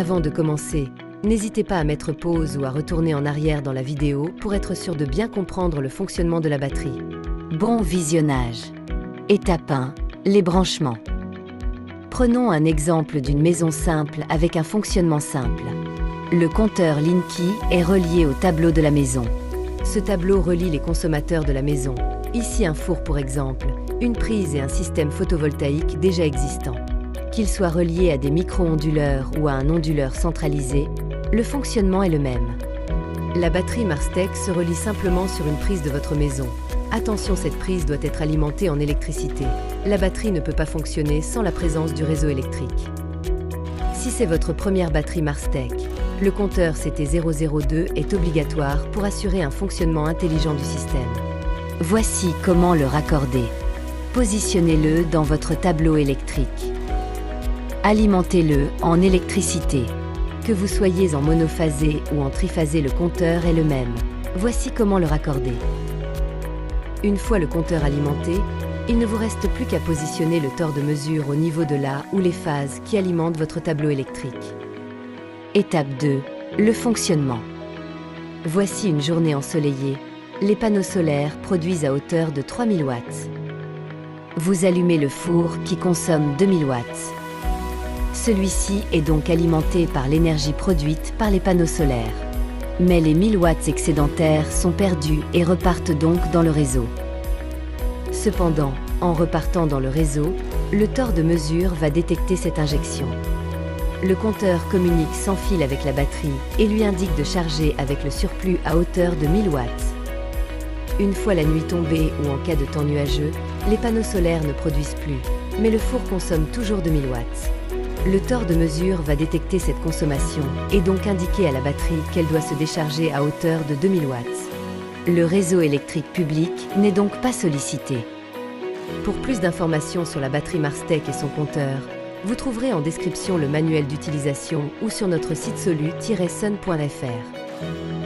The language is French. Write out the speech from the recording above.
Avant de commencer, n'hésitez pas à mettre pause ou à retourner en arrière dans la vidéo pour être sûr de bien comprendre le fonctionnement de la batterie. Bon visionnage. Étape 1. Les branchements. Prenons un exemple d'une maison simple avec un fonctionnement simple. Le compteur Linky est relié au tableau de la maison. Ce tableau relie les consommateurs de la maison. Ici un four pour exemple, une prise et un système photovoltaïque déjà existant. Qu'ils soient reliés à des micro-onduleurs ou à un onduleur centralisé, le fonctionnement est le même. La batterie Marstec se relie simplement sur une prise de votre maison. Attention, cette prise doit être alimentée en électricité. La batterie ne peut pas fonctionner sans la présence du réseau électrique. Si c'est votre première batterie Marstec, le compteur CT002 est obligatoire pour assurer un fonctionnement intelligent du système. Voici comment le raccorder. Positionnez-le dans votre tableau électrique. Alimentez-le en électricité. Que vous soyez en monophasé ou en triphasé, le compteur est le même. Voici comment le raccorder. Une fois le compteur alimenté, il ne vous reste plus qu'à positionner le tore de mesure au niveau de la ou les phases qui alimentent votre tableau électrique. Étape 2. Le fonctionnement. Voici une journée ensoleillée. Les panneaux solaires produisent à hauteur de 3000 watts. Vous allumez le four qui consomme 2000 watts. Celui-ci est donc alimenté par l'énergie produite par les panneaux solaires. Mais les 1000 watts excédentaires sont perdus et repartent donc dans le réseau. Cependant, en repartant dans le réseau, le tore de mesure va détecter cette injection. Le compteur communique sans fil avec la batterie et lui indique de charger avec le surplus à hauteur de 1000 watts. Une fois la nuit tombée ou en cas de temps nuageux, les panneaux solaires ne produisent plus, mais le four consomme toujours 2000 watts. Le tore de mesure va détecter cette consommation et donc indiquer à la batterie qu'elle doit se décharger à hauteur de 2000 watts. Le réseau électrique public n'est donc pas sollicité. Pour plus d'informations sur la batterie Marstec et son compteur, vous trouverez en description le manuel d'utilisation ou sur notre site solu-sun.fr.